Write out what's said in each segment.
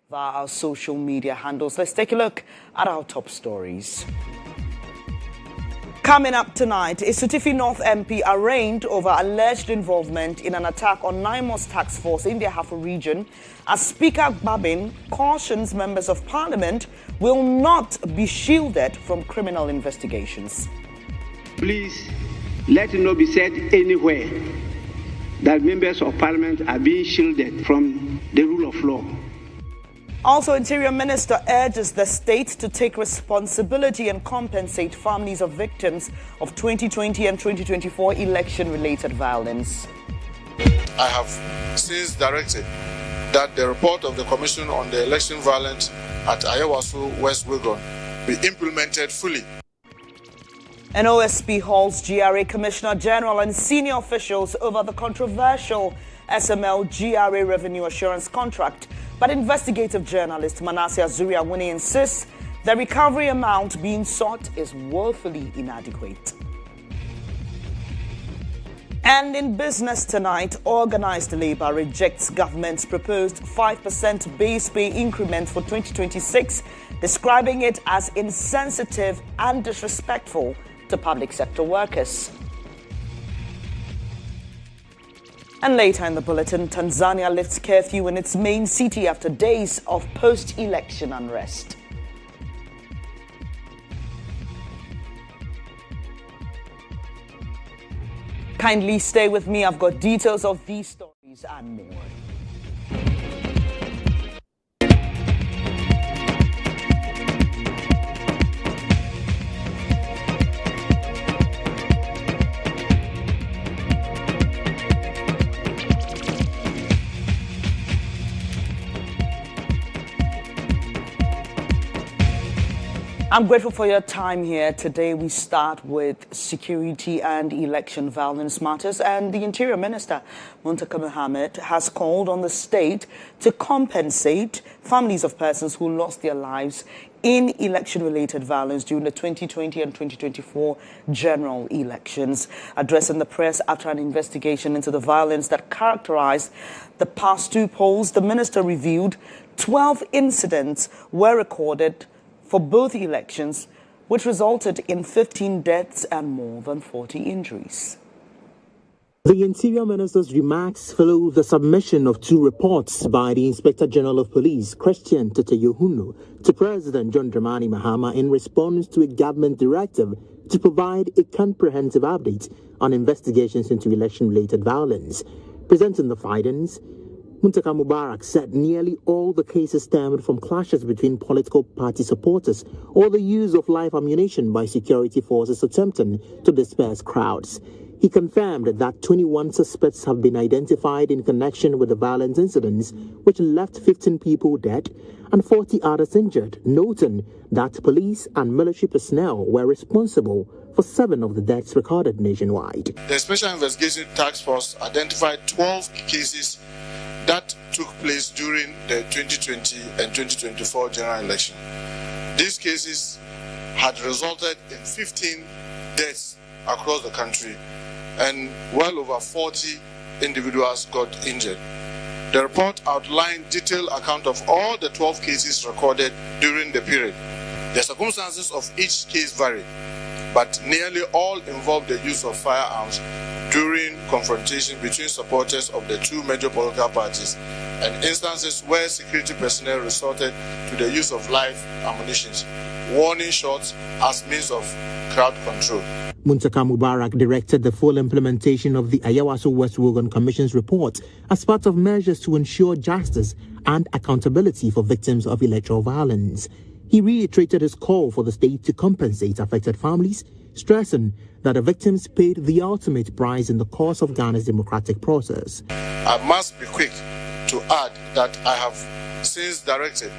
via our social media handles. Let's take a look at our top stories. Coming up tonight, a Sutifi North MP arraigned over alleged involvement in an attack on Naimos task force in the Ahafo region, as Speaker Babin cautions members of parliament will not be shielded from criminal investigations. Please, let it not be said anywhere that members of parliament are being shielded from the rule of law. Also, Interior Minister urges the state to take responsibility and compensate families of victims of 2020 and 2024 election-related violence. I have since directed that the report of the Commission on the Election Violence at Ayawaso West GHOne be implemented fully. An OSP halts GRA Commissioner General and senior officials over the controversial SML GRA revenue assurance contract, but investigative journalist Manasseh GHOne insists the recovery amount being sought is woefully inadequate. And in business tonight, organized labor rejects government's proposed 5% base pay increment for 2026, describing it as insensitive and disrespectful to public sector workers. And later in the bulletin, Tanzania lifts curfew in its main city after days of post-election unrest. Kindly stay with me. I've got details of these stories and more. I'm grateful for your time here. Today we start with security and election violence matters, and the Interior Minister, Muntaka Mohammed, has called on the state to compensate families of persons who lost their lives in election-related violence during the 2020 and 2024 general elections. Addressing the press after an investigation into the violence that characterized the past two polls, the minister revealed 12 incidents were recorded for both elections, which resulted in 15 deaths and more than 40 injuries. The Interior Minister's remarks follow the submission of two reports by the Inspector General of Police, Christian GHOne, to President John Dramani Mahama in response to a government directive to provide a comprehensive update on investigations into election-related violence. Presenting the findings, Muntaka Mubarak said nearly all the cases stemmed from clashes between political party supporters or the use of live ammunition by security forces attempting to disperse crowds. He confirmed that 21 suspects have been identified in connection with the violent incidents, which left 15 people dead and 40 others injured, noting that police and military personnel were responsible for 7 of the deaths recorded nationwide. The Special Investigation Task Force identified 12 cases that took place during the 2020 and 2024 general election. These cases had resulted in 15 deaths across the country, and well over 40 individuals got injured. The report outlined detailed account of all the 12 cases recorded during the period. The circumstances of each case vary, but nearly all involved the use of firearms during confrontation between supporters of the two major political parties, and instances where security personnel resorted to the use of live ammunition, warning shots as means of crowd control. Muntaka Mubarak directed the full implementation of the Ayawaso West GHOne Commission's report as part of measures to ensure justice and accountability for victims of electoral violence. He reiterated his call for the state to compensate affected families, stressing that the victims paid the ultimate price in the course of Ghana's democratic process. I must be quick to add that I have since directed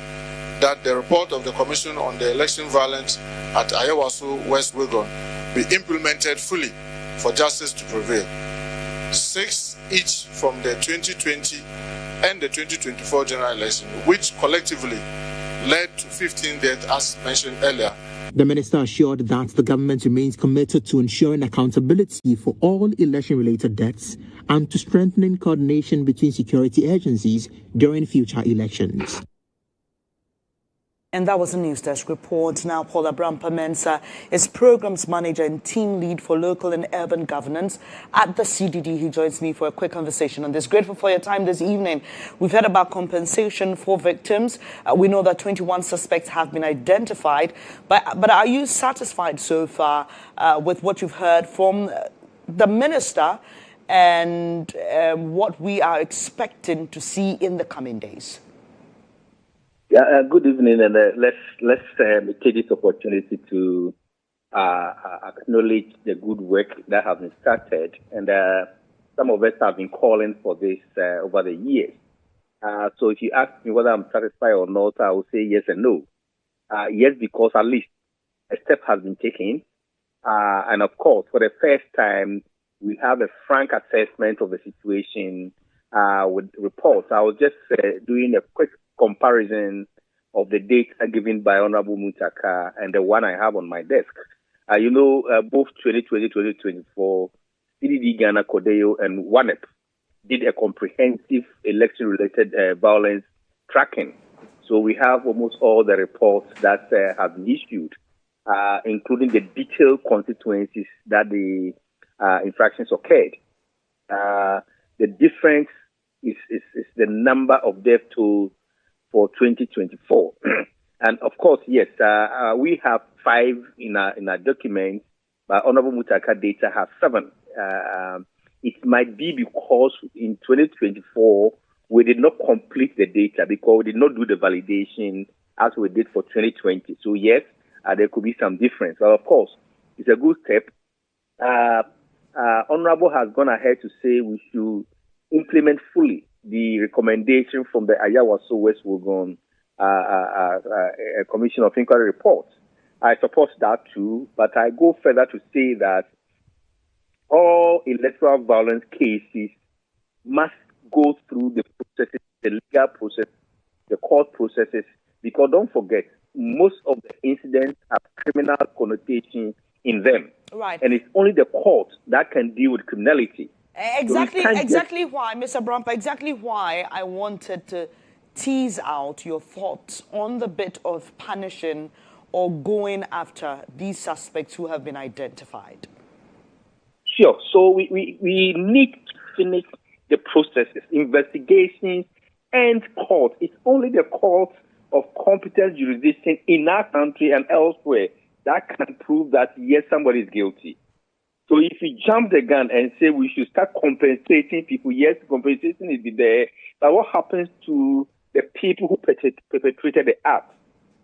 that the report of the Commission on the Election Violence at Ayawaso West GHOne be implemented fully for justice to prevail. 6 each from the 2020 and the 2024 general election, which collectively led to 15 deaths as mentioned earlier. The minister assured that the government remains committed to ensuring accountability for all election-related deaths and to strengthening coordination between security agencies during future elections. And that was the News Desk report. Now, Paul Abrampa-Mensah is Programs Manager and Team Lead for Local and Urban Governance at the CDD. He joins me for a quick conversation on this. Grateful for your time this evening. We've heard about compensation for victims. We know that 21 suspects have been identified. But are you satisfied so far with what you've heard from the minister and what we are expecting to see in the coming days? Yeah, good evening, and let's take this opportunity to acknowledge the good work that has been started, and some of us have been calling for this over the years. So if you ask me whether I'm satisfied or not, I will say yes and no. Yes, because at least a step has been taken, and of course, for the first time, we have a frank assessment of the situation with reports. I was just doing a quick comparison of the data given by Honorable Muntaka and the one I have on my desk. Both 2020-2024, CDD Ghana, Codeo, and WANEP did a comprehensive election-related violence tracking. So we have almost all the reports that have been issued, including the detailed consequences that the infractions occurred. The difference is the number of death toll for 2024. And of course, yes, we have 5 in our document, but Honorable Mutaka data has 7. It might be because in 2024, we did not complete the data because we did not do the validation as we did for 2020. So yes, there could be some difference. But of course, it's a good step. Honorable has gone ahead to say we should implement fully the recommendation from the Ayawaso West Wuogon Commission of Inquiry report. I support that too, but I go further to say that all electoral violence cases must go through the processes, the legal process, the court processes, because don't forget, most of the incidents have criminal connotation in them. Right. And it's only the court that can deal with criminality. Exactly why, Mr. Brampa, exactly why I wanted to tease out your thoughts on the bit of punishing or going after these suspects who have been identified. Sure. So we need to finish the processes, investigations, and court. It's only the court of competent jurisdiction in our country and elsewhere that can prove that, yes, somebody is guilty. So if we jump the gun and say we should start compensating people, yes, compensation is there, but what happens to the people who perpetrated the act?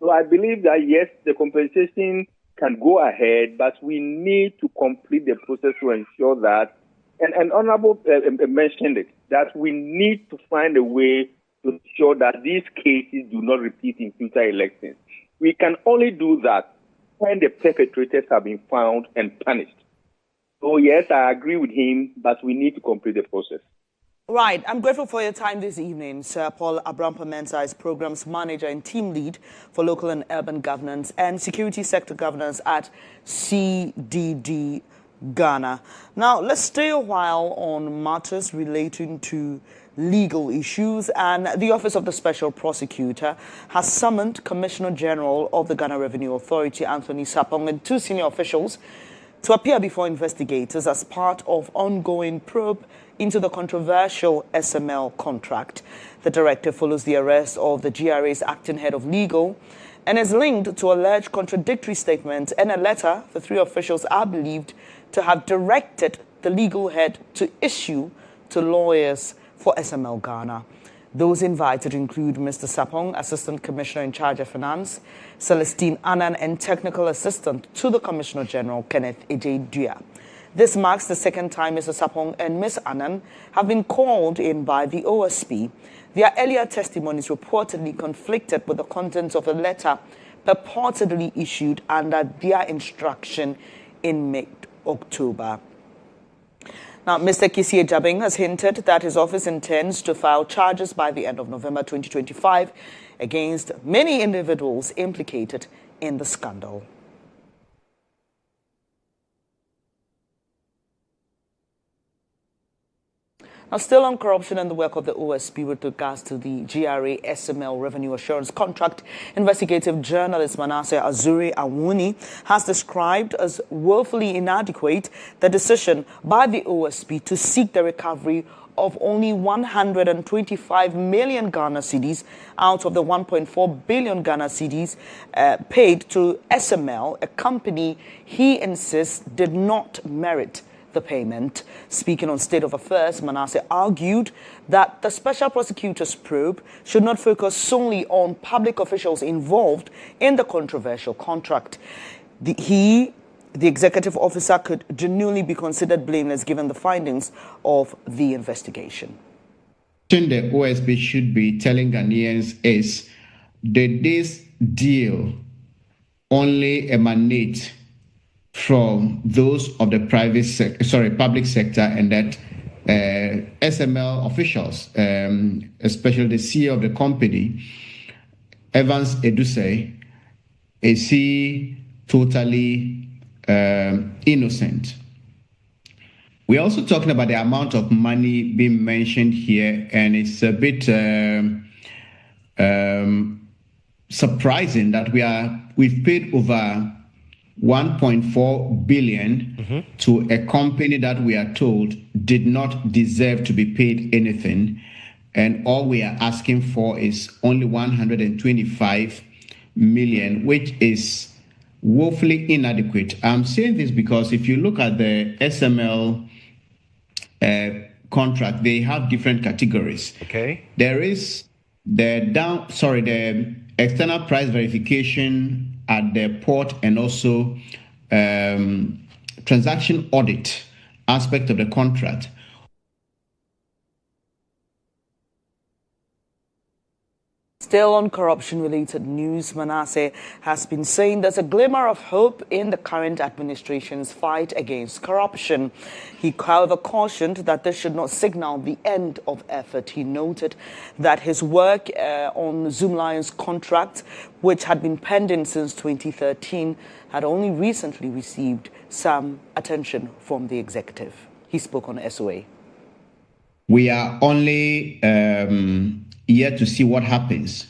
So I believe that, yes, the compensation can go ahead, but we need to complete the process to ensure that, and Honorable mentioned it, that we need to find a way to ensure that these cases do not repeat in future elections. We can only do that when the perpetrators have been found and punished. So yes, I agree with him, but we need to complete the process. Right. I'm grateful for your time this evening. Sir Paul Abrampa-Mensah is Programs Manager and Team Lead for Local and Urban Governance and Security Sector Governance at CDD Ghana. Now, let's stay a while on matters relating to legal issues, and the Office of the Special Prosecutor has summoned Commissioner General of the Ghana Revenue Authority, Anthony Sapong, and 2 senior officials to appear before investigators as part of ongoing probe into the controversial SML contract. The director follows the arrest of the GRA's acting head of legal and is linked to alleged contradictory statements and a letter the 3 officials are believed to have directed the legal head to issue to lawyers for SML Ghana. Those invited include Mr. Sapong, Assistant Commissioner in charge of Finance, Celestine Annan, and Technical Assistant to the Commissioner General, Kenneth Ejedua. This marks the second time Mr. Sapong and Ms. Annan have been called in by the OSP. Their earlier testimonies reportedly conflicted with the contents of a letter purportedly issued under their instruction in mid-October. Now, Mr. Kisie Jabing has hinted that his office intends to file charges by the end of November 2025 against many individuals implicated in the scandal. Now, still on corruption and the work of the OSP with regards to the GRA SML revenue assurance contract, investigative journalist Manasseh GHOne has described as woefully inadequate the decision by the OSP to seek the recovery of only 125 million Ghana cedis out of the 1.4 billion Ghana cedis paid to SML, a company he insists did not merit the payment. Speaking on State of Affairs, Manasseh argued that the special prosecutor's probe should not focus solely on public officials involved in the controversial contract. The executive officer could genuinely be considered blameless given the findings of the investigation. The OSP should be telling Ghanaians is, did this deal only emanate from those of the public sector, and that SML officials, especially the CEO of the company, Evans Edusei, is he totally innocent? We're also talking about the amount of money being mentioned here, and it's a bit surprising that we've paid over 1.4 billion to a company that we are told did not deserve to be paid anything, and all we are asking for is only 125 million, which is woefully inadequate. I'm saying this because if you look at the SML contract, they have different categories. Okay. There is the external price verification at the port, and also transaction audit aspect of the contract. Still on corruption-related news, Manasseh has been saying there's a glimmer of hope in the current administration's fight against corruption. He, however, cautioned that this should not signal the end of effort. He noted that his work on Zoomlion's contract, which had been pending since 2013, had only recently received some attention from the executive. He spoke on SOA. We are only yet to see what happens.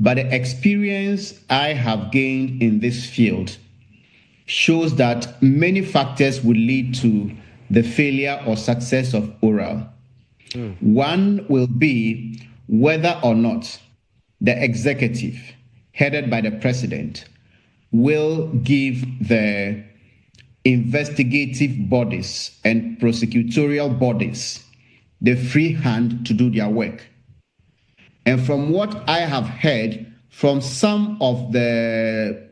But the experience I have gained in this field shows that many factors would lead to the failure or success of oral. One will be whether or not the executive, headed by the president, will give the investigative bodies and prosecutorial bodies the free hand to do their work. And from what I have heard from some of the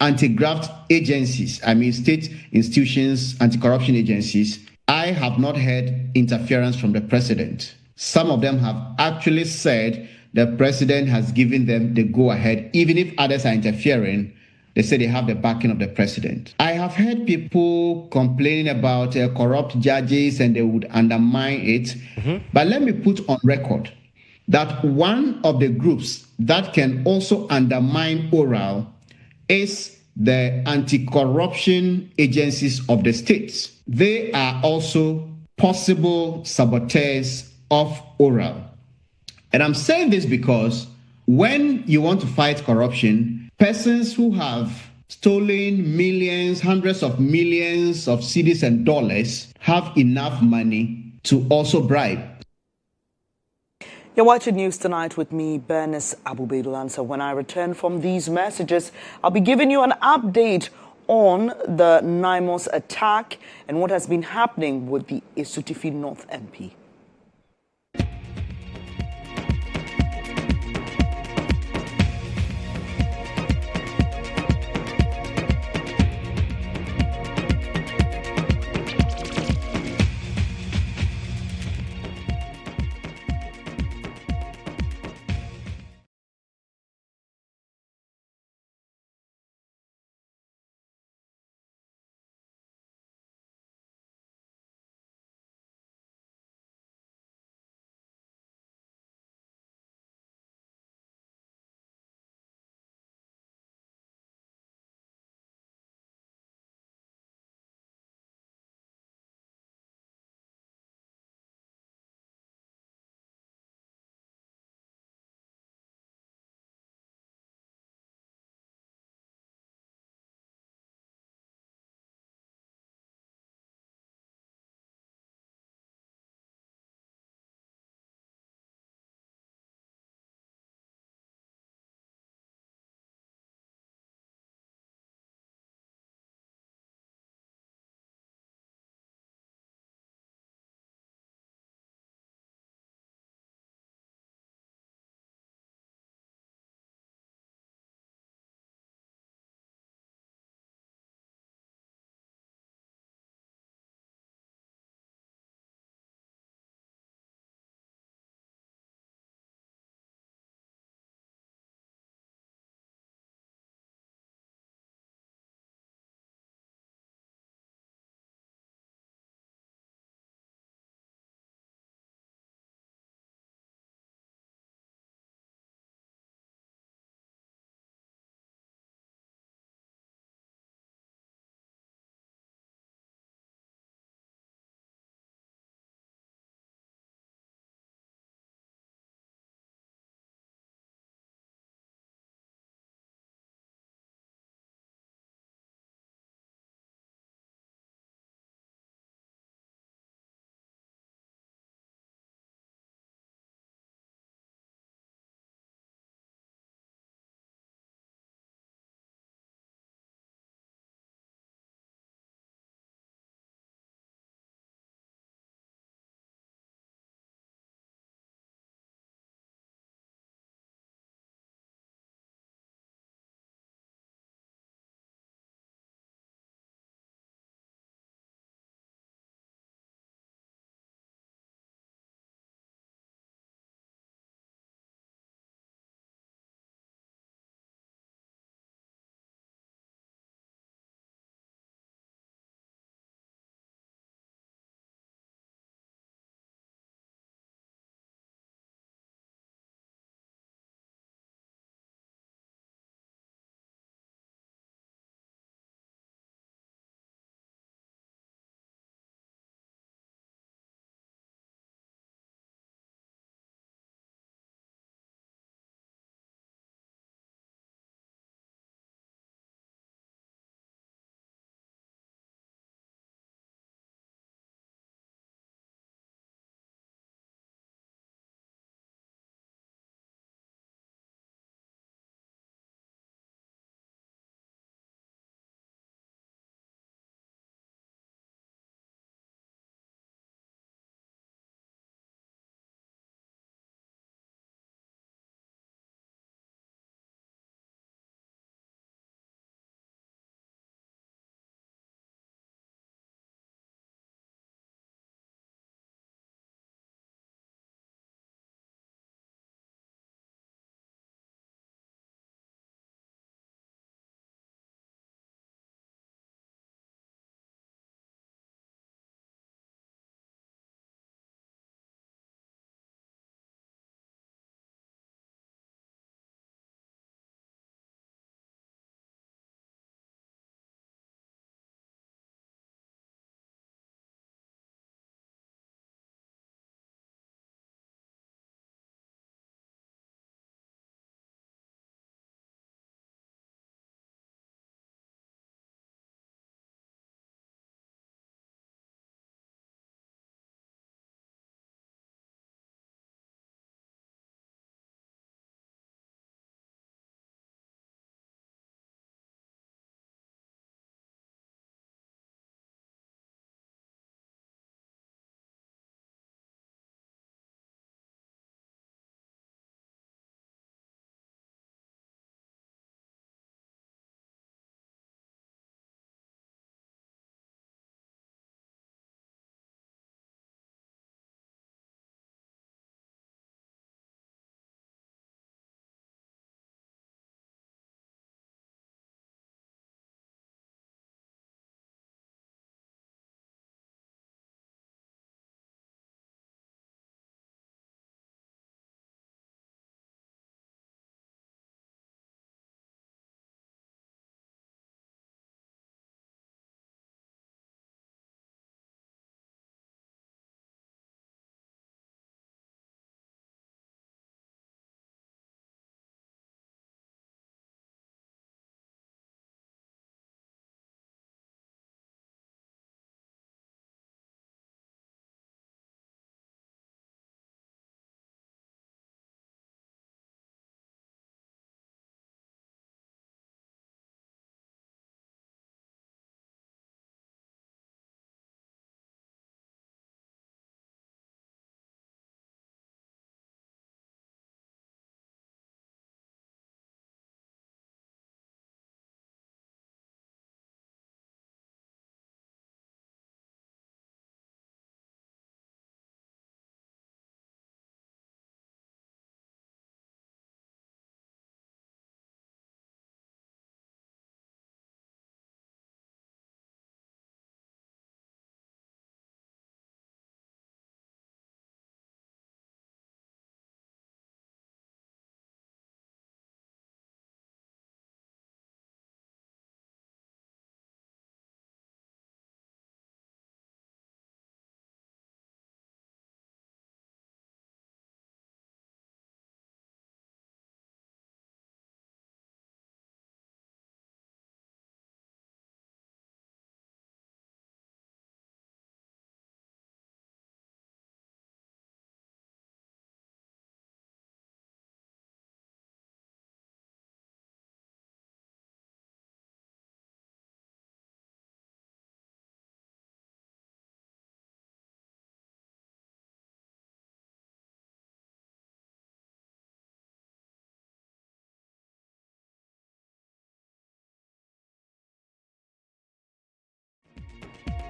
anti-graft agencies, state institutions, anti-corruption agencies, I have not heard interference from the president. Some of them have actually said the president has given them the go-ahead. Even if others are interfering, they say they have the backing of the president. I have heard people complaining about corrupt judges and they would undermine it. But let me put on record that one of the groups that can also undermine oral is the anti-corruption agencies of the states. They are also possible saboteurs of oral. And I'm saying this because when you want to fight corruption, persons who have stolen millions, hundreds of millions of cedis and dollars have enough money to also bribe. You're watching News Tonight with me, Bernice Lansah. When I return from these messages, I'll be giving you an update on the NIMOS attack and what has been happening with the Esutifi North MP.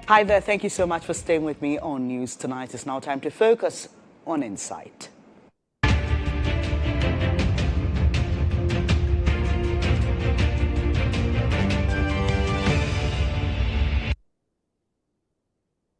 Hi there. Thank you so much for staying with me on News Tonight. It's now time to focus on Insight.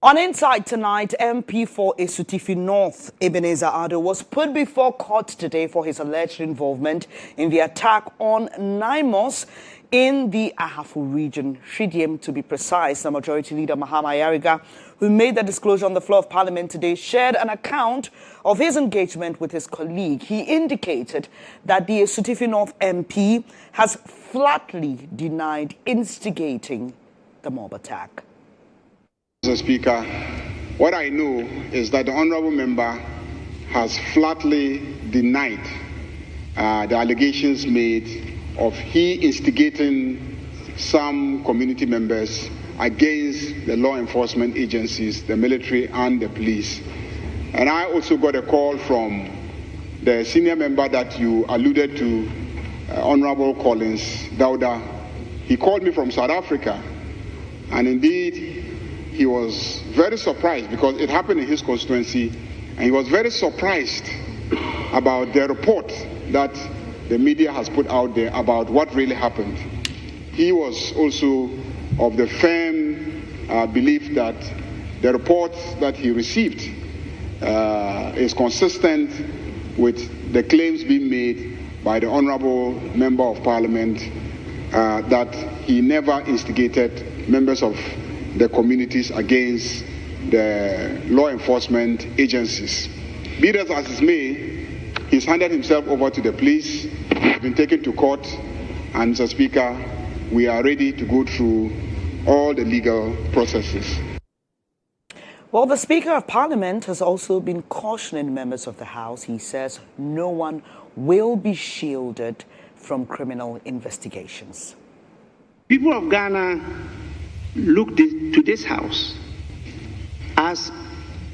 On Insight tonight, MP for Esutifi North, Ebenezer Ado, was put before court today for his alleged involvement in the attack on 9 mosques in the Ahafo region, Shidiem to be precise. The Majority Leader Mahama Yariga, who made the disclosure on the floor of Parliament today, shared an account of his engagement with his colleague. He indicated that the Esutifi North MP has flatly denied instigating the mob attack. Mr. Speaker, what I know is that the honourable member has flatly denied the allegations made of he instigating some community members against the law enforcement agencies, the military and the police. And I also got a call from the senior member that you alluded to, Honourable Collins Dauda. He called me from South Africa, and indeed he was very surprised because it happened in his constituency, and he was very surprised about the report that the media has put out there about what really happened. He was also of the firm belief that the report that he received is consistent with the claims being made by the Honourable Member of Parliament that he never instigated members of the communities against the law enforcement agencies. Be that as it may, he's handed himself over to the police, he's been taken to court, and Mr. Speaker, we are ready to go through all the legal processes. Well, the Speaker of Parliament has also been cautioning members of the House. He says no one will be shielded from criminal investigations. People of Ghana look to this House as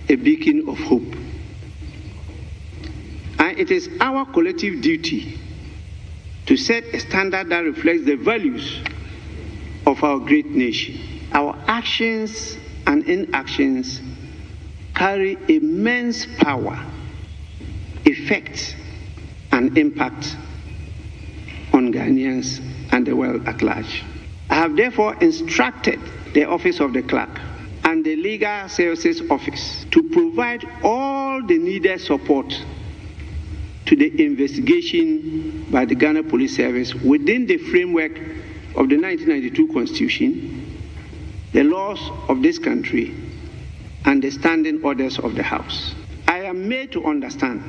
a beacon of hope. And it is our collective duty to set a standard that reflects the values of our great nation. Our actions and inactions carry immense power, effect, and impact on Ghanaians and the world at large. I have therefore instructed the Office of the Clerk and the Legal Services Office to provide all the needed support to the investigation by the Ghana Police Service within the framework of the 1992 Constitution, the laws of this country, and the standing orders of the House. I am made to understand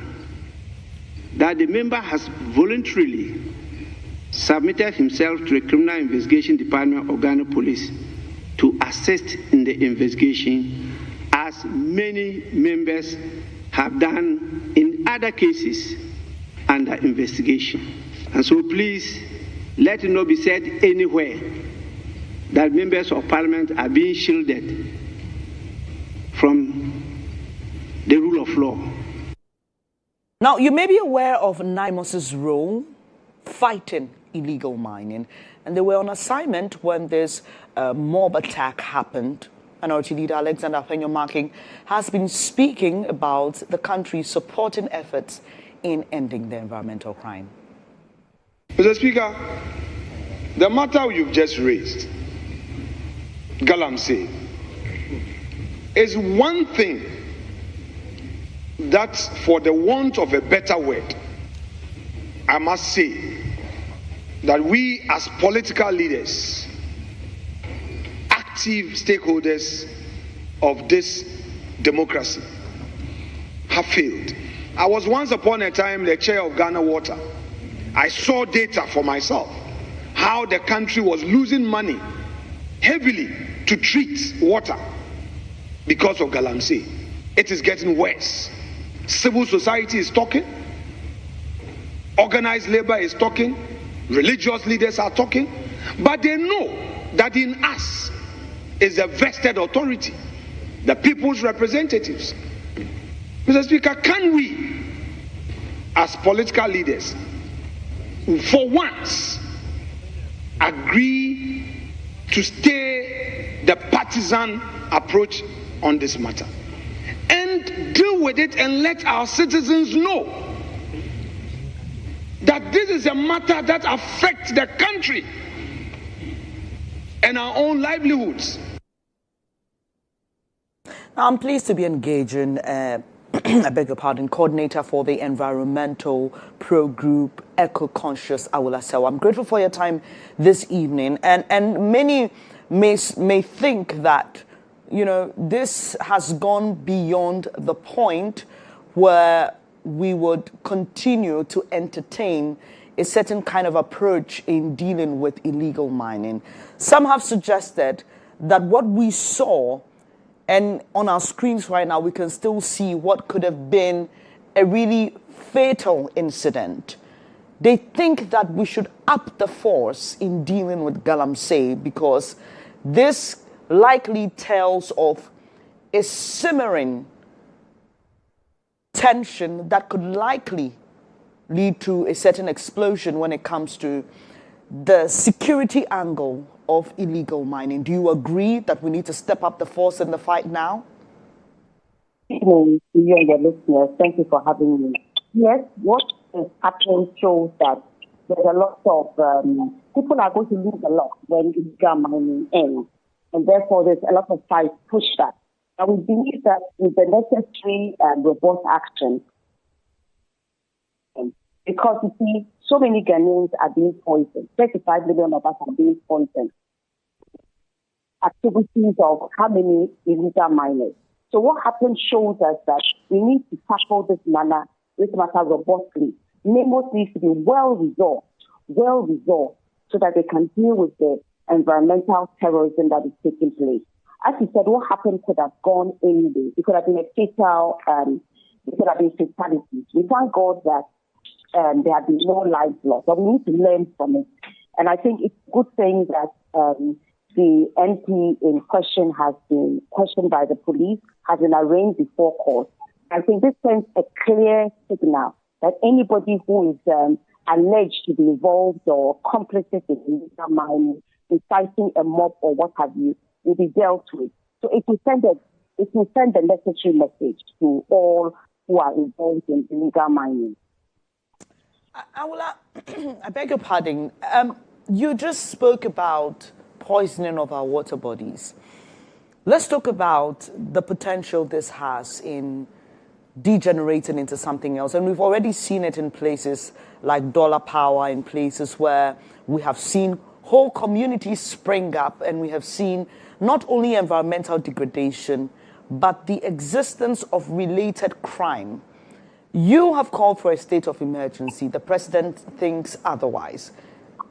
that the member has voluntarily submitted himself to the Criminal Investigation Department of Ghana Police to assist in the investigation, as many members have done in other cases under investigation. And so please, let it not be said anywhere that members of Parliament are being shielded from the rule of law. Now, you may be aware of NIMOS's role fighting illegal mining, and they were on assignment when this mob attack happened. Minority Leader Alexander Penyo-Marking has been speaking about the country supporting efforts in ending the environmental crime. Mr. Speaker, the matter you've just raised, Galamsey, is one thing that, for the want of a better word, I must say that we as political leaders, active stakeholders of this democracy, have failed. I was once upon a time the chair of Ghana Water. I saw data for myself, how the country was losing money heavily to treat water because of Galamsey. It is getting worse. Civil society is talking, organized labor is talking, religious leaders are talking, but they know that in us is a vested authority, the people's representatives. Mr. Speaker, can we, as political leaders, for once agree to stay the partisan approach on this matter and deal with it and let our citizens know that this is a matter that affects the country and our own livelihoods. Now, I'm pleased to be engaging, I beg your pardon, coordinator for the environmental pro-group Eco-Conscious Lansah. I'm grateful for your time this evening. And many may think that, you know, this has gone beyond the point where we would continue to entertain a certain kind of approach in dealing with illegal mining. Some have suggested that what we saw, and on our screens right now, we can still see what could have been a really fatal incident. They think that we should up the force in dealing with Galamsey because this likely tells of a simmering tension that could likely lead to a certain explosion when it comes to the security angle of illegal mining. Do you agree that we need to step up the force in the fight now? Good evening to you and your listeners. Thank you for having me. Yes, what is happening shows that there's a lot of people are going to lose a lot when illegal mining ends, and therefore there's a lot of fight push that. And we believe that with the necessary and robust action, because you see, so many Ghanaians are being poisoned. 35 million of us are being poisoned. Activities of how many illegal miners. So what happened shows us that we need to tackle this matter robustly. Memos needs to be well resolved, so that they can deal with the environmental terrorism that is taking place. As you said, what happened could have gone anyway. It could have been a fatal, it could have been fatalities. We thank God that there have been no lives lost, but we need to learn from it. And I think it's a good thing that the MP in question has been questioned by the police, has been arraigned before court. I think this sends a clear signal that anybody who is alleged to be involved or complicit in illegal mining, inciting a mob or what have you, will be dealt with. So it will send the necessary message to all who are involved in illegal mining. I beg your pardon. You just spoke about poisoning of our water bodies. Let's talk about the potential this has in degenerating into something else. And we've already seen it in places like Dollar Power, in places where we have seen whole communities spring up, and we have seen not only environmental degradation, but the existence of related crime. You have called for a state of emergency. The president thinks otherwise.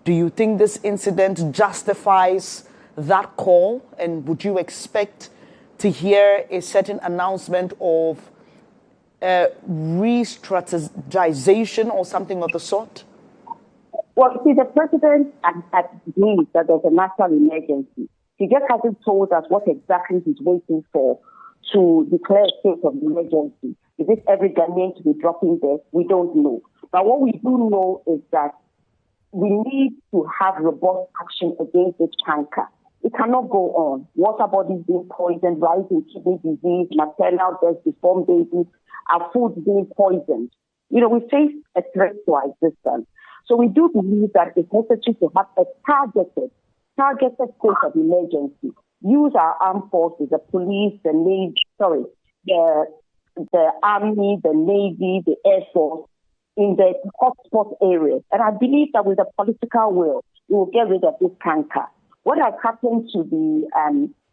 Do you think this incident justifies that call? And would you expect to hear a certain announcement of re-strategization or something of the sort? Well, see, the president agrees that there's a national emergency. He just hasn't told us what exactly he's waiting for to declare a state of emergency. Is it every Ghanaian to be dropping dead? We don't know. But what we do know is that we need to have robust action against this canker. It cannot go on. Water bodies being poisoned, rising kidney disease, maternal deaths, deformed babies, our food being poisoned. You know, we face a threat to our existence. So we do believe that it's necessary to have a targeted state of emergency. Use our armed forces, the police, the Navy, the Army, the Navy, the Air Force, in the hotspot areas. And I believe that with the political will, we will get rid of this canker. What has happened to the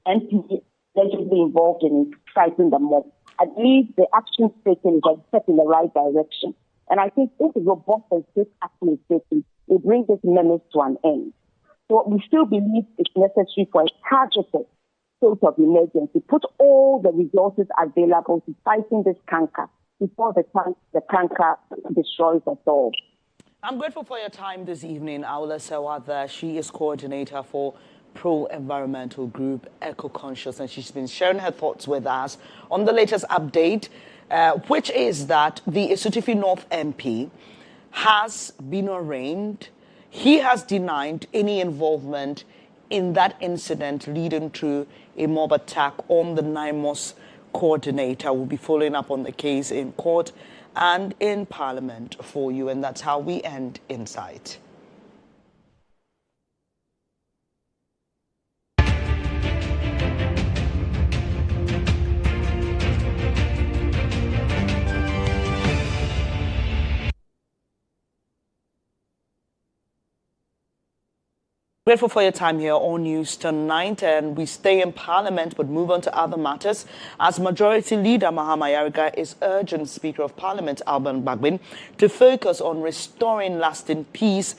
MP allegedly involved in fighting the mob, I believe the actions taken is a step in the right direction. And I think if robust and safe action is taken, it brings this menace to an end. So we still believe it's necessary for a targeted state of emergency. Put all the resources available to fighting this canker before the canker destroys us all. I'm grateful for your time this evening, Lansah. She is coordinator for pro-environmental group Eco-Conscious, and she's been sharing her thoughts with us on the latest update, which is that the Esutufi North MP has been arraigned. He has denied any involvement in that incident leading to a mob attack on the NIMOS coordinator. We'll be following up on the case in court and in Parliament for you, and that's how we end Insight. Grateful for your time here on News Tonight, and we stay in Parliament but move on to other matters as Majority Leader Mahama Yariga is urging Speaker of Parliament Alban Bagbin to focus on restoring lasting peace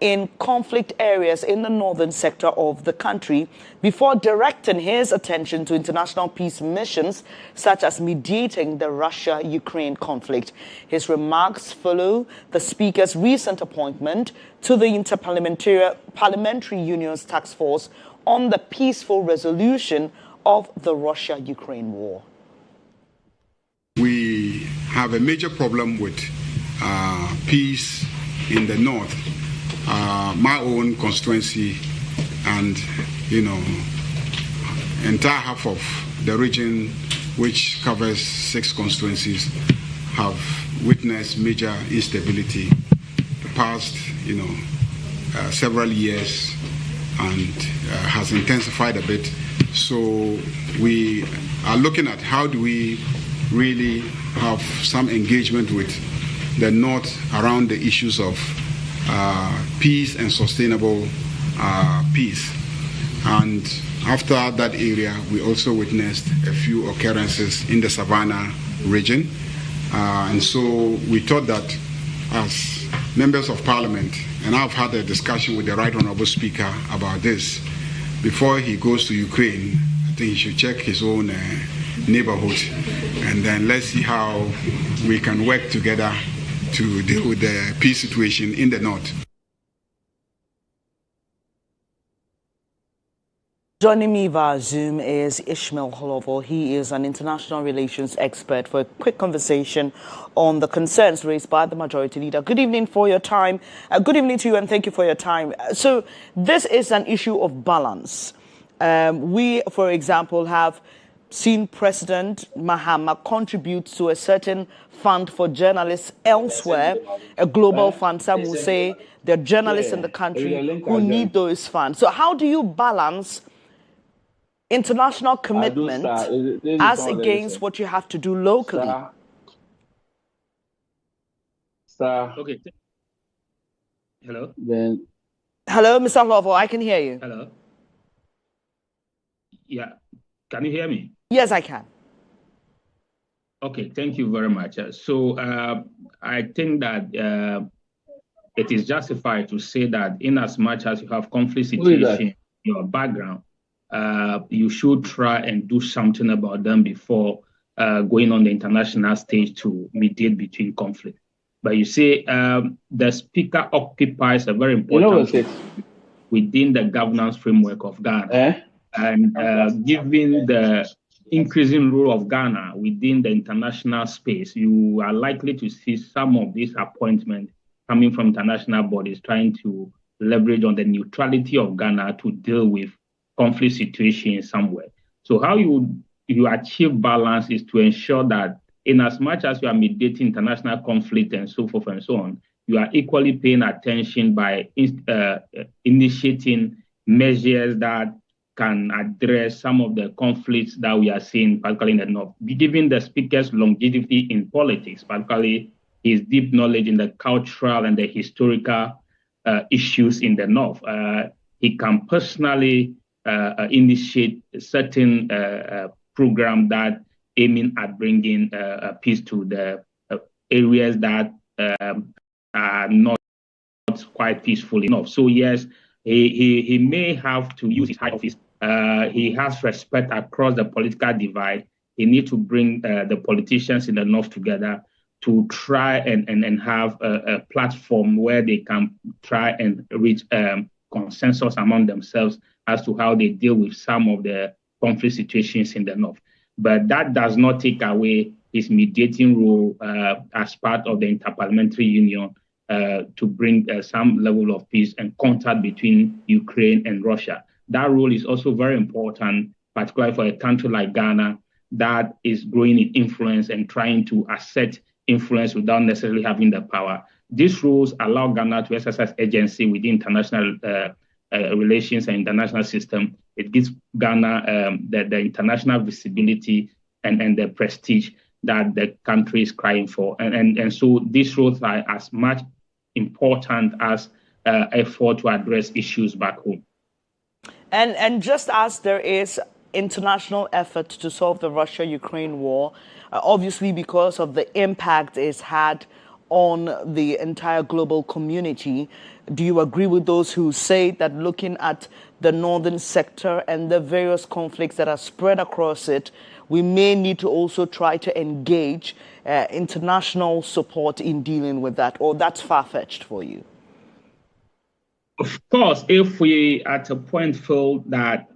in conflict areas in the northern sector of the country before directing his attention to international peace missions such as mediating the Russia-Ukraine conflict. His remarks follow the Speaker's recent appointment to the Parliamentary Union's task force on the peaceful resolution of the Russia-Ukraine war. We have a major problem with peace in the north. My own constituency and, entire half of the region, which covers 6 constituencies, have witnessed major instability the past, several years, and has intensified a bit. So we are looking at how do we really have some engagement with the north around the issues of peace and sustainable peace. And after that area, we also witnessed a few occurrences in the Savannah region. And so we thought that as members of Parliament, and I've had a discussion with the Right Honourable Speaker about this, before he goes to Ukraine, I think he should check his own neighborhood, and then let's see how we can work together to deal with the peace situation in the north. Joining me via Zoom is Ishmael Holovo. He is an international relations expert for a quick conversation on the concerns raised by the Majority Leader. Good evening for your time. Good evening to you and thank you for your time. So this is an issue of balance. We, for example, have seen President Mahama contribute to a certain fund for journalists elsewhere, a global fund. Some will say there are journalists in the country who need those funds. So how do you balance international commitment as against what you have to do locally? Okay. Hello? Hello, Mr. Lovo, I can hear you. Hello? Yeah. Can you hear me? Yes, I can. Okay, thank you very much. So I think that it is justified to say that in as much as you have conflict situation in your background, you should try and do something about them before going on the international stage to mediate between conflict. But you see, the Speaker occupies a very important role within the governance framework of Ghana. And given the increasing role of Ghana within the international space, you are likely to see some of these appointments coming from international bodies trying to leverage on the neutrality of Ghana to deal with conflict situations somewhere. So how you achieve balance is to ensure that in as much as you are mediating international conflict and so forth and so on, you are equally paying attention by initiating measures that can address some of the conflicts that we are seeing, particularly in the North. Given the Speaker's longevity in politics, particularly his deep knowledge in the cultural and the historical issues in the North, he can personally initiate a certain program that aiming at bringing peace to the areas that are not quite peaceful enough. So yes, he may have to use his high office. He has respect across the political divide. He needs to bring the politicians in the North together to try and have a platform where they can try and reach consensus among themselves as to how they deal with some of the conflict situations in the North. But that does not take away his mediating role as part of the Interparliamentary Union to bring some level of peace and contact between Ukraine and Russia. that role is also very important, particularly for a country like Ghana that is growing in influence and trying to assert influence without necessarily having the power. These rules allow Ghana to exercise agency within international relations and international system. It gives Ghana the international visibility and the prestige that the country is crying for. And so these roles are as much important as effort to address issues back home. And just as there is international effort to solve the Russia-Ukraine war, obviously because of the impact it's had on the entire global community, do you agree with those who say that looking at the northern sector and the various conflicts that are spread across it, we may need to also try to engage international support in dealing with that, or that's far-fetched for you? Of course, if we at a point feel that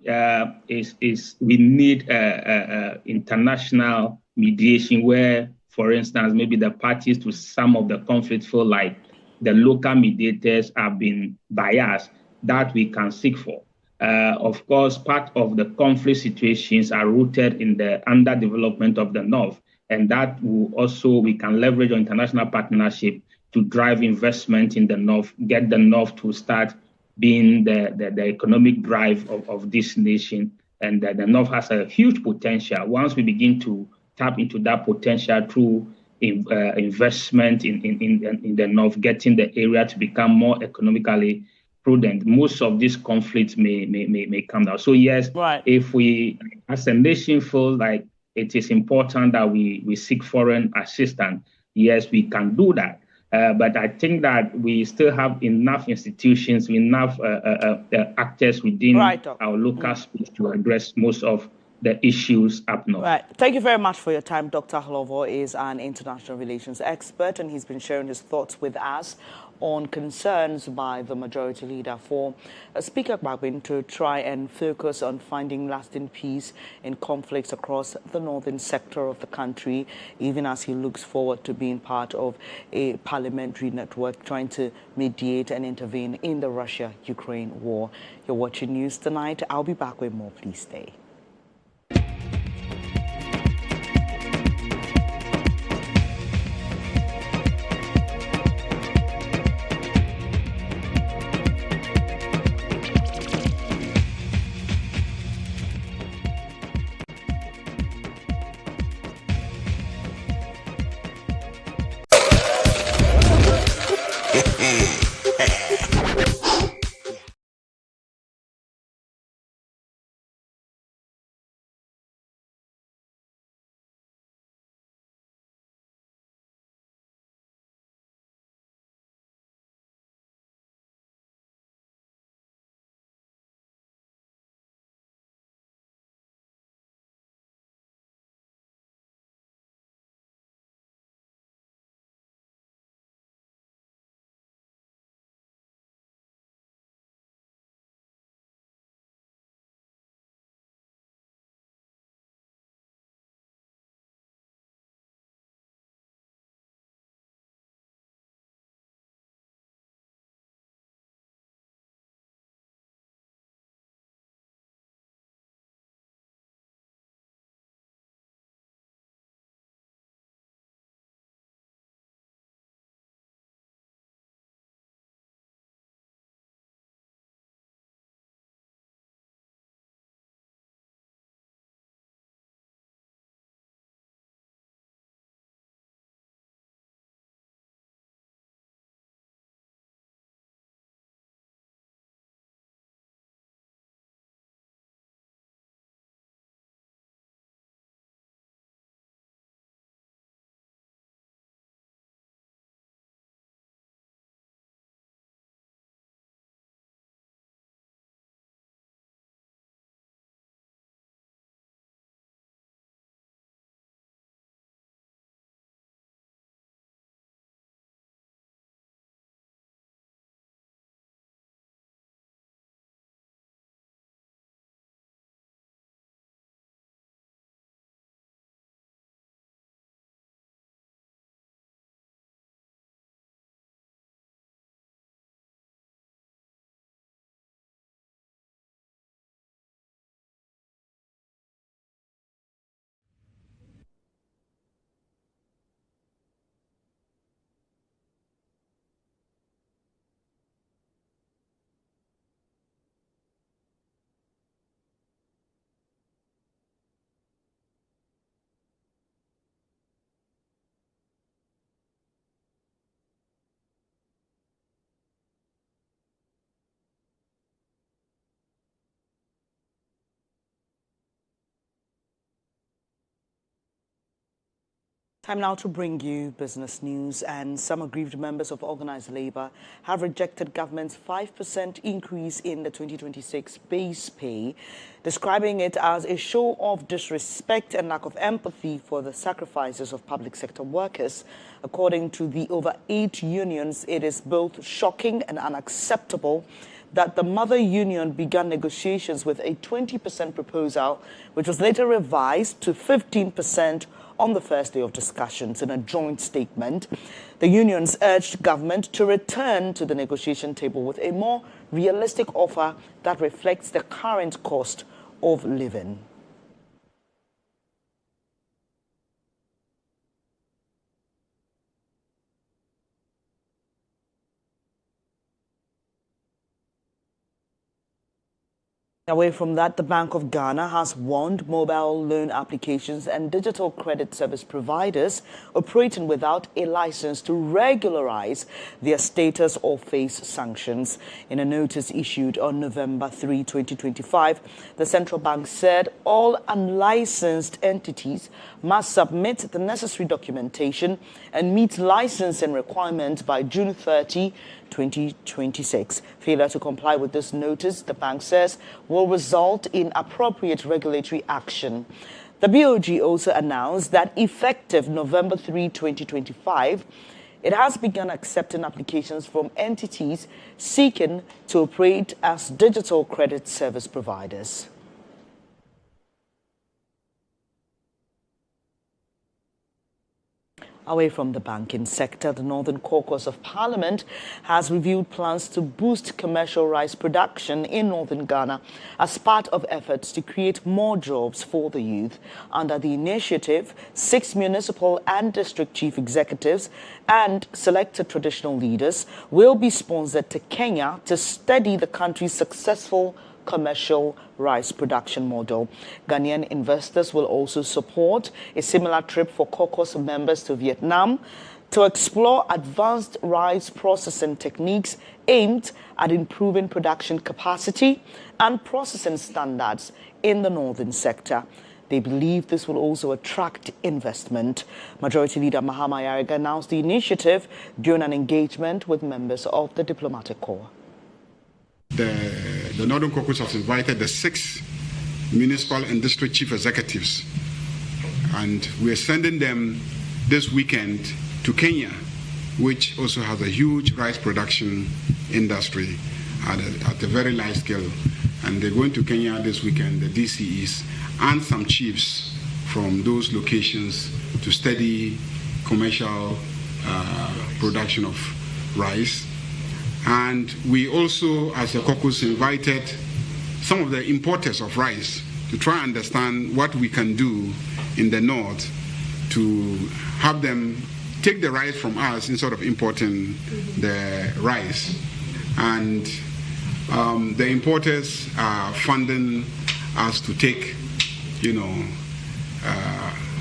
we need international mediation where, for instance, maybe the parties to some of the conflicts feel like the local mediators have been biased, that we can seek for. Of course, part of the conflict situations are rooted in the underdevelopment of the North, and that will also, we can leverage on international partnership to drive investment in the North, get the North to start being the economic drive of this nation. And the North has a huge potential. Once we begin to tap into that potential through investment in the North, getting the area to become more economically prudent, most of these conflicts may come down. So yes, right. If we as a nation feel like it is important that we seek foreign assistance, yes, we can do that. But I think that we still have enough institutions, enough actors within our local space to address most of the issues up north. Right. Thank you very much for your time. Dr. Hlovo is an international relations expert, and he's been sharing his thoughts with us on concerns by the majority leader for Speaker GHOne to try and focus on finding lasting peace in conflicts across the northern sector of the country, even as he looks forward to being part of a parliamentary network trying to mediate and intervene in the Russia-Ukraine war. You're watching News Tonight. I'll be back with more. Please stay. Time now to bring you business news, and some aggrieved members of organized labor have rejected government's 5% increase in the 2026 base pay, describing it as a show of disrespect and lack of empathy for the sacrifices of public sector workers. According to the over 8 unions, it is both shocking and unacceptable that the mother union began negotiations with a 20% proposal, which was later revised to 15% on the first day of discussions. In a joint statement, the unions urged government to return to the negotiation table with a more realistic offer that reflects the current cost of living. Away from that, the Bank of Ghana has warned mobile loan applications and digital credit service providers operating without a license to regularize their status or face sanctions. In a notice issued on November 3, 2025, the central bank said all unlicensed entities must submit the necessary documentation and meet licensing requirements by June 30, 2026. Failure to comply with this notice, the bank says, will result in appropriate regulatory action. The BOG also announced that effective November 3, 2025, it has begun accepting applications from entities seeking to operate as digital credit service providers. Away from the banking sector, the Northern Caucus of Parliament has reviewed plans to boost commercial rice production in northern Ghana as part of efforts to create more jobs for the youth. Under the initiative, 6 municipal and district chief executives and selected traditional leaders will be sponsored to Kenya to study the country's successful commercial rice production model. Ghanaian investors will also support a similar trip for caucus members to Vietnam to explore advanced rice processing techniques aimed at improving production capacity and processing standards in the northern sector. They believe this will also attract investment. Majority Leader Mahama Yariga announced the initiative during an engagement with members of the diplomatic corps. The Northern Caucus has invited the 6 municipal and district chief executives, and we're sending them this weekend to Kenya, which also has a huge rice production industry at a very large scale. And they're going to Kenya this weekend, the DCEs, and some chiefs from those locations to study commercial production of rice. And we also, as a caucus, invited some of the importers of rice to try and understand what we can do in the north to have them take the rice from us instead of importing the rice. And the importers are funding us to take,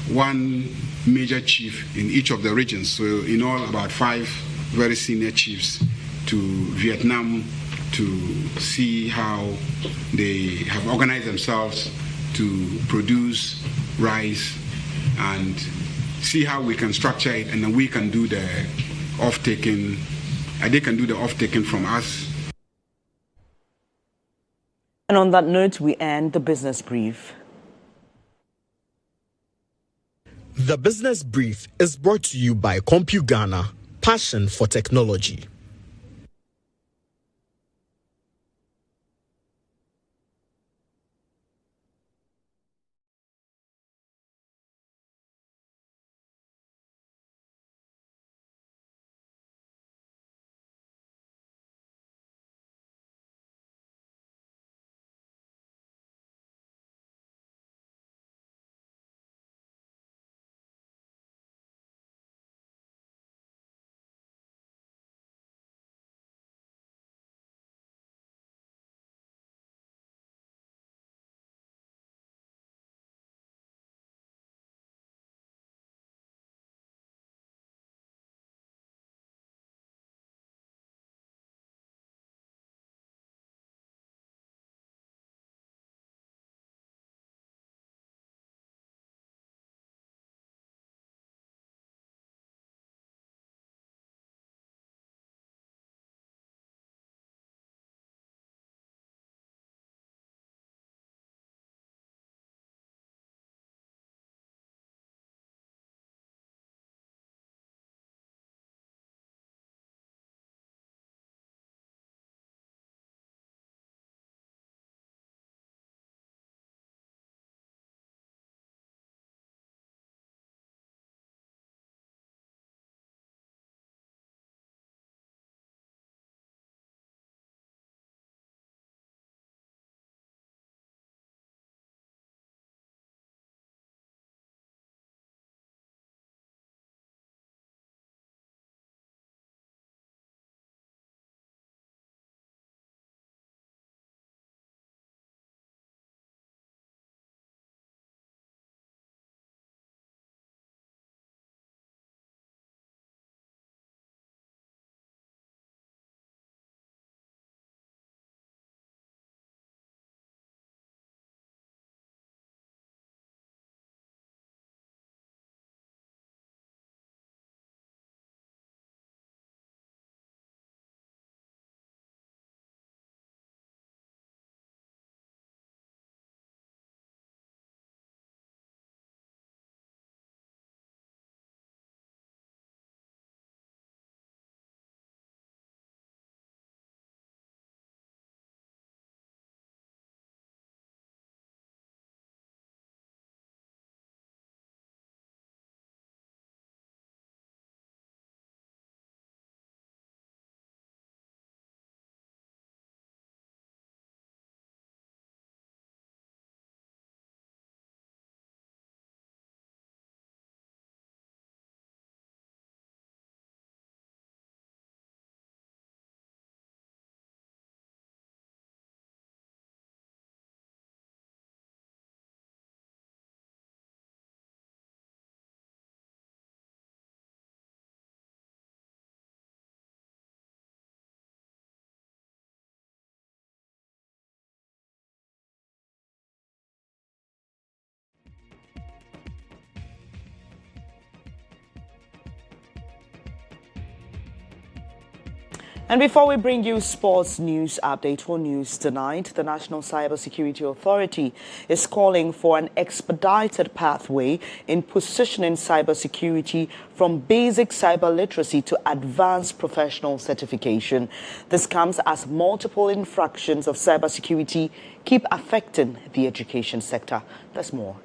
one major chief in each of the regions. So in all, about 5 very senior chiefs to Vietnam to see how they have organized themselves to produce rice and see how we can structure it, and then we can do the off-taking, and they can do the off-taking from us. And on that note, we end the business brief. The Business Brief is brought to you by CompuGhana, passion for technology. And before we bring you sports news update or news tonight, the National Cybersecurity Authority is calling for an expedited pathway in positioning cybersecurity from basic cyber literacy to advanced professional certification. This comes as multiple infractions of cybersecurity keep affecting the education sector. There's more.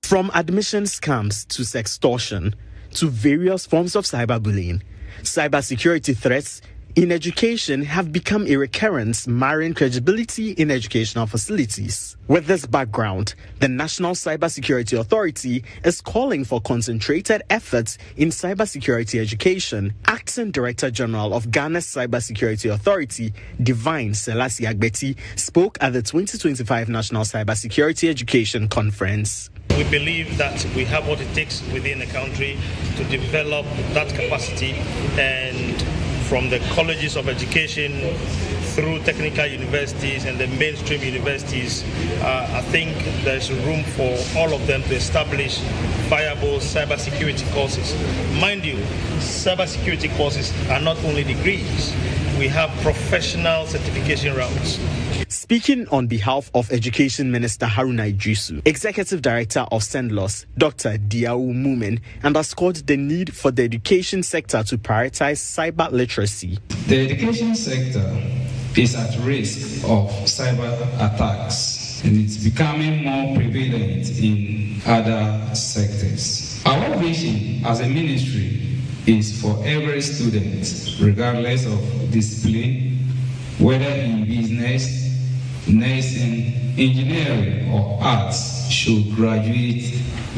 From admission scams to sextortion to various forms of cyberbullying, cybersecurity threats in education have become a recurrence, marring credibility in educational facilities. With this background, the National Cybersecurity Authority is calling for concentrated efforts in cybersecurity education. Acting Director General of Ghana's Cybersecurity Authority, Divine Selassie Agbeti, spoke at the 2025 National Cybersecurity Education Conference. We believe that we have what it takes within the country to develop that capacity, and from the colleges of education through technical universities and the mainstream universities, I think there's room for all of them to establish viable cybersecurity courses. Mind you, cybersecurity courses are not only degrees, we have professional certification routes. Speaking on behalf of Education Minister Haruna Iddrisu, Executive Director of SENDLOS, Dr. Diawu Mumin, underscored the need for the education sector to prioritize cyber literacy. The education sector is at risk of cyber attacks, and it's becoming more prevalent in other sectors. Our vision as a ministry is for every student, regardless of discipline, whether in business, nursing, engineering, or arts, should graduate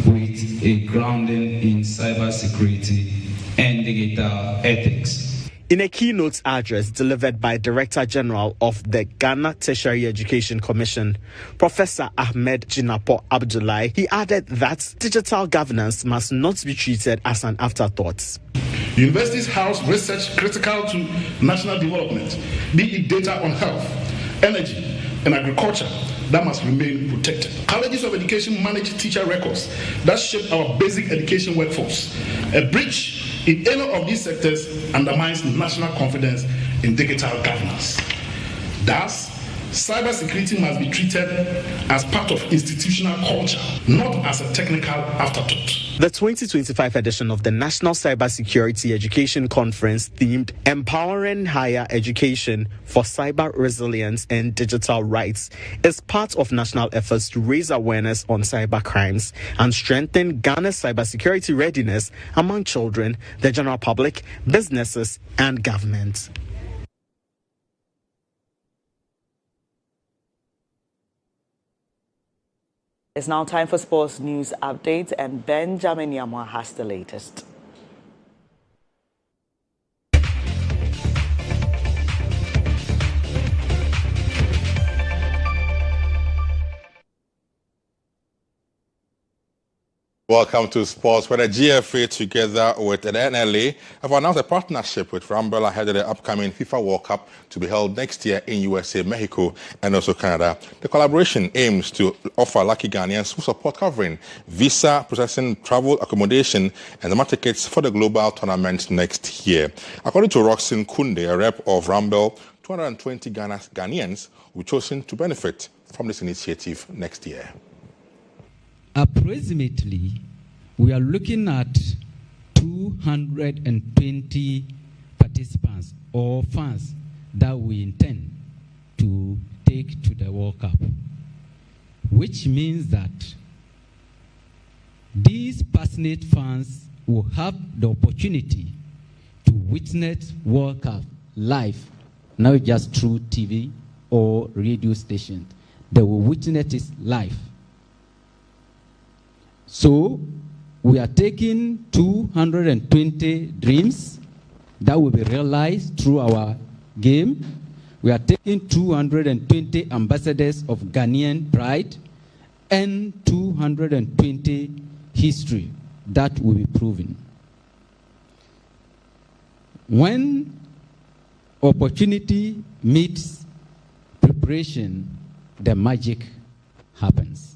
with a grounding in cybersecurity and digital ethics. In a keynote address delivered by Director General of the Ghana Tertiary Education Commission, Professor Ahmed Jinapo Abdullahi, he added that digital governance must not be treated as an afterthought. Universities house research critical to national development, be it data on health, energy, and agriculture, that must remain protected. Colleges of education manage teacher records that shape our basic education workforce. A breach in any of these sectors undermines national confidence in digital governance. Thus, cybersecurity must be treated as part of institutional culture, not as a technical afterthought. The 2025 edition of the National Cybersecurity Education Conference, themed Empowering Higher Education for Cyber Resilience and Digital Rights, is part of national efforts to raise awareness on cyber crimes and strengthen Ghana's cybersecurity readiness among children, the general public, businesses, and government. It's now time for sports news updates, and Benjamin Yamwa has the latest. Welcome to Sports, where the GFA together with the NLA have announced a partnership with Rumble ahead of the upcoming FIFA World Cup to be held next year in USA, Mexico, and also Canada. The collaboration aims to offer lucky Ghanaians who support covering visa, processing, travel, accommodation, and the tickets for the global tournament next year. According to Roxin Kunde, a rep of Rumble, 220 Ghanaians will be chosen to benefit from this initiative next year. Approximately, we are looking at 220 participants or fans that we intend to take to the World Cup, which means that these passionate fans will have the opportunity to witness World Cup live, not just through TV or radio station. They will witness it live. So we are taking 220 dreams that will be realized through our game. We are taking 220 ambassadors of Ghanaian pride and 220 history that will be proven. When opportunity meets preparation, the magic happens.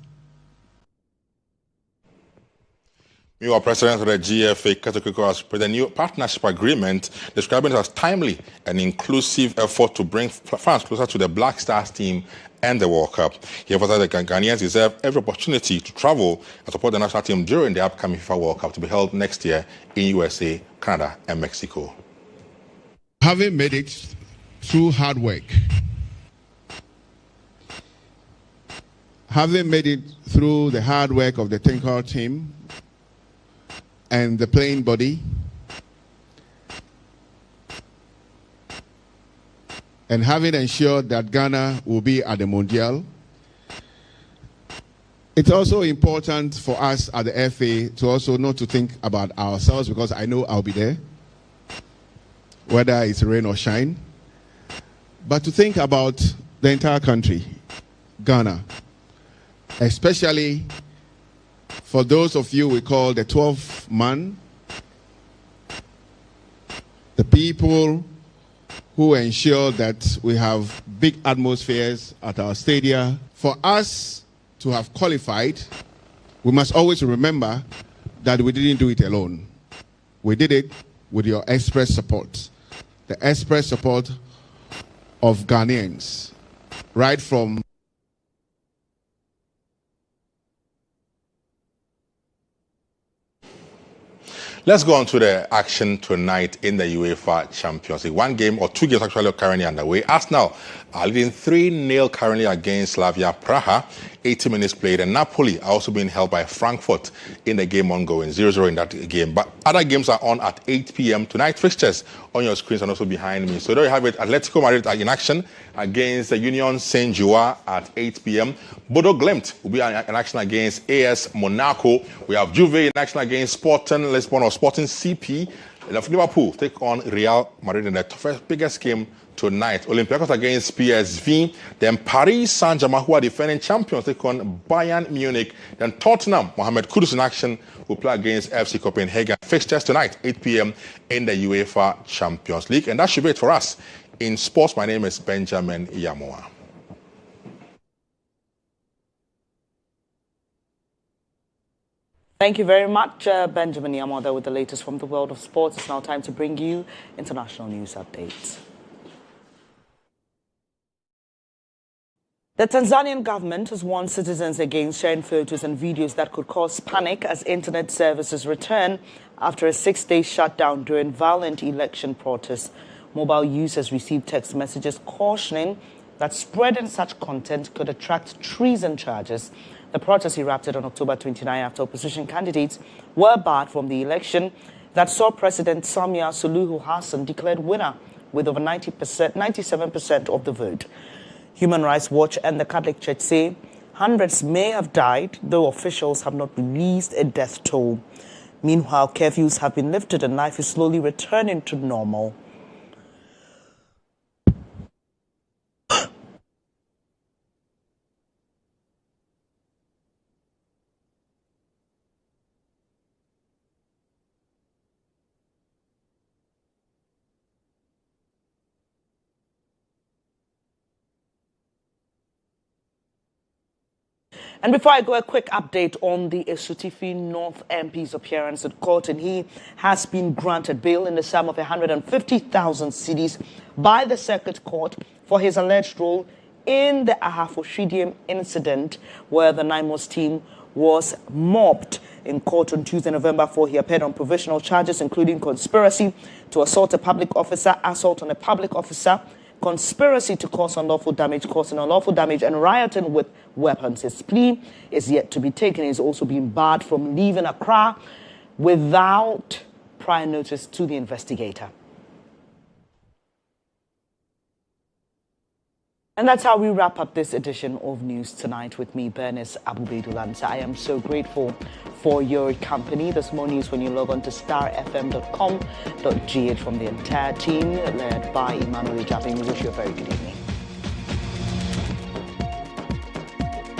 Meanwhile, President of the GFA, Keto has spread a new partnership agreement, describing it as timely and inclusive effort to bring France closer to the Black Stars team and the World Cup. He emphasized that Ghanaians deserve every opportunity to travel and support the national team during the upcoming FIFA World Cup to be held next year in USA, Canada, and Mexico. Having made it through hard work, having made it through the hard work of the technical team and the playing body, and having ensured that Ghana will be at the Mondial, it's also important for us at the FA to also not to think about ourselves, because I know I'll be there, whether it's rain or shine, but to think about the entire country, Ghana, especially for those of you we call the 12th man, the people who ensure that we have big atmospheres at our stadia. For us to have qualified, we must always remember that we didn't do it alone. We did it with your express support, the express support of Ghanaians, right from Let's go on to the action tonight in the UEFA Champions League. One game or two games actually are currently underway. Arsenal are leading 3-0 currently against Slavia Praha. 80 minutes played, and Napoli are also being held by Frankfurt in the game ongoing, 0-0 in that game. But other games are on at 8 p.m. tonight. Fixtures on your screens and also behind me. So there you have it. Atletico Madrid are in action against the Union Saint-Gilloise at 8 p.m. Bodo Glimt will be in action against AS Monaco. We have Juve in action against Sporting Lisbon or Sporting CP. Liverpool take on Real Madrid in the toughest, biggest game tonight. Olympiacos against PSV. Then Paris Saint-Germain, who are defending champions, take on Bayern Munich. Then Tottenham, Mohamed Kudus in action, will play against FC Copenhagen. Fixtures tonight, 8 p.m. in the UEFA Champions League. And that should be it for us in sports. My name is Benjamin Iyamoa. Thank you very much, Benjamin Iyamoa, with the latest from the world of sports. It's now time to bring you international news updates. The Tanzanian government has warned citizens against sharing photos and videos that could cause panic as internet services return after a 6-day shutdown during violent election protests. Mobile users received text messages cautioning that spreading such content could attract treason charges. The protest erupted on October 29 after opposition candidates were barred from the election that saw President Samia Suluhu Hassan declared winner with over 97% of the vote. Human Rights Watch and the Catholic Church say hundreds may have died, though officials have not released a death toll. Meanwhile, curfews have been lifted and life is slowly returning to normal. And before I go, a quick update on the Esutifi North MP's appearance at court, and he has been granted bail in the sum of 150,000 cedis by the Circuit Court for his alleged role in the Ahafo incident where the NIMOS team was mobbed. In court on Tuesday, November 4, he appeared on provisional charges including conspiracy to assault a public officer, assault on a public officer, conspiracy to cause unlawful damage, causing unlawful damage, and rioting with weapons. His plea is yet to be taken. He's also being barred from leaving Accra without prior notice to the investigator. And that's how we wrap up this edition of News Tonight with me, Bernice Baidoo Lansah. I am so grateful for your company. There's more news when you log on to starfm.com.gh from the entire team led by Emmanuel Japping. We wish you a very good evening.